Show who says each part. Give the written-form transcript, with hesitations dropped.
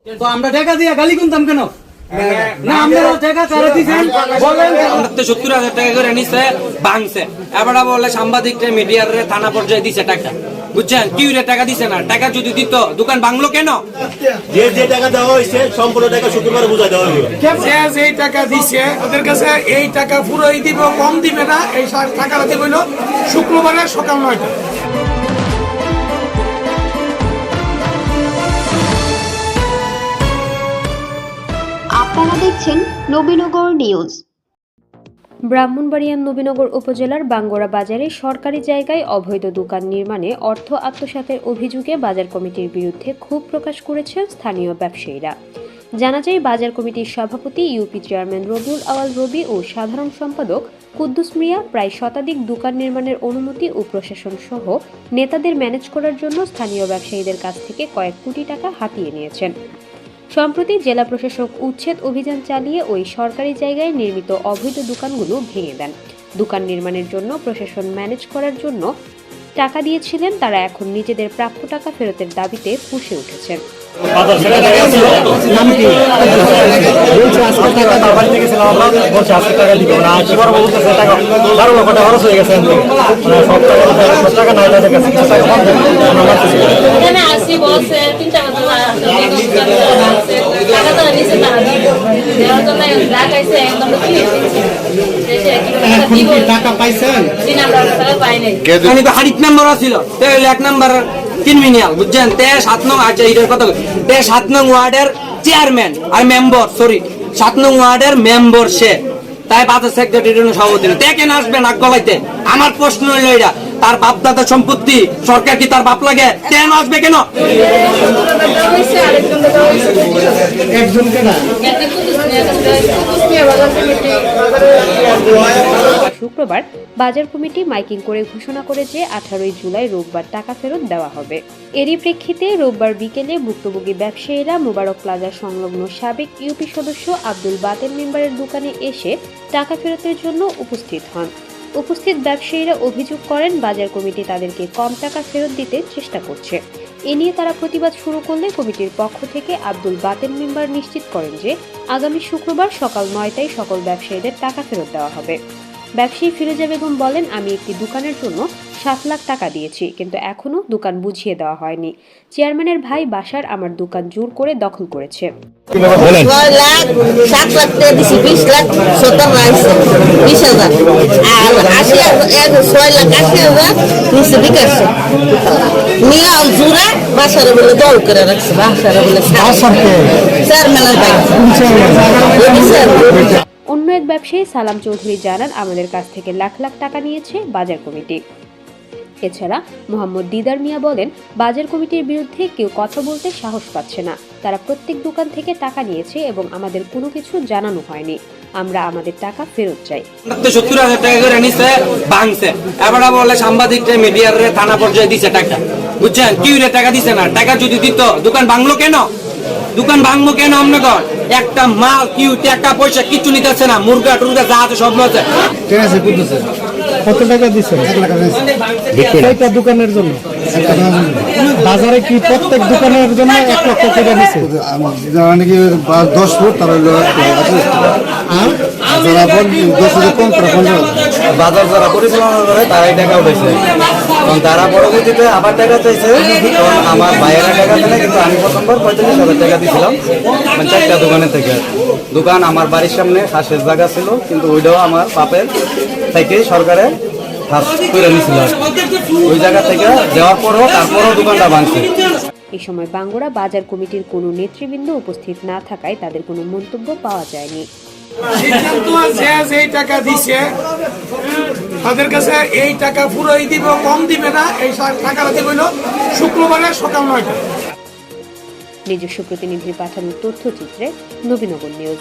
Speaker 1: তো আমরা টাকা দিয়ে গালি শুনতাম কেন? না আমরা টাকা কারা দিয়েছেন বলেন।
Speaker 2: 70,000 টাকা করে নিছে ভাঙছে, এবার বলে সাংবাদিকরা মিডিয়ারে থানা পর্যায়ে দিছে টাকা, বুঝছেন? কিউ রে টাকা দিছে না, টাকা যদি দিত দোকান ভাঙলো কেন?
Speaker 3: যে টাকা দেওয়া হয়েছে সম্পূর্ণ টাকা শুক্রবারে বুঝাই দেওয়া হবে।
Speaker 4: যে টাকা দিছে ওদের কাছে এই টাকা পুরোই দিব, কম দিবে না। এই টাকাটা দিব হলো শুক্রবারে সকাল 9টা।
Speaker 5: আপনারা দেখছেন নবীনগর নিউজ।
Speaker 6: ব্রাহ্মণবাড়িয়ার নবীনগর উপজেলার বাঙ্গরা বাজারে সরকারি জায়গায় অবৈধ দোকান নির্মাণে অর্থ আত্মসাতের অভিযোগে বাজার কমিটির বিরুদ্ধে ক্ষোভ প্রকাশ করেছেন স্থানীয় ব্যবসায়ীরা। জানা যায়, বাজার কমিটির সভাপতি ইউপি চেয়ারম্যান রবিউল আওয়াল রবি ও সাধারণ সম্পাদক কুদ্দুস মিয়া প্রায় শতাধিক দোকান নির্মাণের অনুমতি ও প্রশাসন সহ নেতাদের ম্যানেজ করার জন্য স্থানীয় ব্যবসায়ীদের কাছ থেকে কয়েক কোটি টাকা হাতিয়ে নিয়েছেন। সম্প্রতি জেলা প্রশাসক উচ্ছেদ অভিযান চালিয়ে ওই সরকারি জায়গায় নির্মিত অবৈধ দোকানগুলো ভেঙে দেন। দোকান নির্মাণের জন্য প্রশাসন ম্যানেজ করার জন্য টাকা দিয়েছিলেন, তারা এখন নিজেদের প্রাপ্য টাকা ফেরতের দাবিতে ফুঁসে উঠেছেন।
Speaker 1: টাকা পাইছেন?
Speaker 2: হারিক নাম্বার ছিল 1 নাম্বার ক্রিমিনাল, বুঝছেন? 7 নং, আচ্ছা এটার কথা 7 নং ওয়ার্ডের চেয়ারম্যান আর মেম্বার, 7 নং ওয়ার্ডের মেম্বার সে, তাই বাজার সেক্রেটারির সভাপতি কেন আসবেন নাক গলাইতে? আমার প্রশ্ন হইল এটা, তার বাপ দাদা সম্পত্তি, সরকার কি তার বাপ লাগে? কেন আসবে কেন?
Speaker 6: শুক্রবার বাজার কমিটি মাইকিং করে ঘোষণা করে যে 18 জুলাই রোববার টাকা ফেরত দেওয়া হবে। এরই প্রেক্ষিতে রোববার বিকেলে ভুক্তভোগী ব্যবসায়ীরা মোবারক প্লাজা সংলগ্ন সাবেক ইউপি সদস্য আব্দুল বাতেন মেম্বারের দোকানে এসে টাকা ফেরতের জন্য উপস্থিত হন। উপস্থিত ব্যবসায়ীরা অভিযোগ করেন বাজার কমিটি তাদেরকে কম টাকা ফেরত দিতে চেষ্টা করছে। এ নিয়ে তারা প্রতিবাদ শুরু করলে কমিটির পক্ষ থেকে আব্দুল বাতেন মেম্বার নিশ্চিত করেন যে আগামী শুক্রবার সকাল 9টায় সকল ব্যবসায়ীদের টাকা ফেরত দেওয়া হবে। ব্যবসায়ী ফিরোজা বেগম বলেন, আমি একটি দোকানের জন্য 7 লাখ টাকা দিয়েছি, কিন্তু এখনো দোকান বুঝিয়ে দেওয়া হয়নি। চেয়ারম্যানের ভাই বাসার আমার দোকান জোর করে দখল করেছে।
Speaker 7: 6 লাখ 7 লাখ টাকা দিছি, 20 লাখ 70 রাখছে 20,000 আর 6 লাখ 80,000 নিচে বিকাশে নিয়ে জোরে বাসারে বলে দল করে রাখছে। বাসারে বলে চেয়ারম্যানের ভাই।
Speaker 6: অন্য এক ব্যবসায়ী সালাম চৌধুরী জানান, আমাদের কাছ থেকে লাখ লাখ টাকা নিয়েছে বাজার কমিটি। এছাড়া মোহাম্মদ দিদার মিয়া বলেন, বাজার কমিটির বিরুদ্ধে কেউ কথা বলতে সাহস পাচ্ছে না। তারা প্রত্যেক দোকান থেকে টাকা নিয়েছে এবং আমাদের কোনো কিছু জানানো হয়নি। আমরা আমাদের টাকা ফেরত চাই।
Speaker 2: 70,000 টাকা করে নিছে ভাঙছে, এবার বলে সাংবাদিকরা মিডিয়ারে থানা পর্যায়ে দিছে টাকা, বুঝছেন? কিউ রে টাকা দিছে না, টাকা যদি দিত দোকান ভাঙলো কেন? দোকান ভাঙবো কেন? আপনার একটা মাল কিউ টাকা পয়সা কিছু নিতেছে না, মুরগা টুরগা যা আছে সব আছে।
Speaker 1: কত টাকা দিচ্ছেন? 1 লাখ টাকা দোকানের জন্য। বাজারে কি প্রত্যেক দোকানের জন্য 1 লক্ষ টাকা দিচ্ছে?
Speaker 8: নাকি 10 ফুট তারা আর যারা 10,000 কম
Speaker 9: বাজার যারা পরিচালনা করে তারাই টাকা উঠেছে, এবং তারা পরবর্তীতে আবার টাকা চাইছে। আমার ভাইয়েরা টাকা দিলে, কিন্তু আমি প্রথমবার 45,000 টাকা দিয়েছিলাম, মানে 4টা দোকানের থেকে। দোকান আমার বাড়ির সামনে খাসের জায়গা ছিল, কিন্তু ওইটাও আমার বাপের থেকে সরকারে করে নিয়েছিল। ওই জায়গা থেকে দেওয়ার পরও তারপরও দোকানটা ভাঙছে।
Speaker 6: এই সময় বাঙ্গরা বাজার কমিটির কোনো নেতৃবৃন্দ উপস্থিত না থাকায় তাদের কোনো মন্তব্য পাওয়া যায়নি।
Speaker 4: যে টাকা দিছে তাদের কাছে এই টাকা পুরোই দিব, কম দিবে না। এই টাকাটা দিব হলো শুক্রবারে সকাল 9টা।
Speaker 6: নিজস্ব প্রতিনিধির পাঠানো তথ্যচিত্রে নবীনগর নিউজ।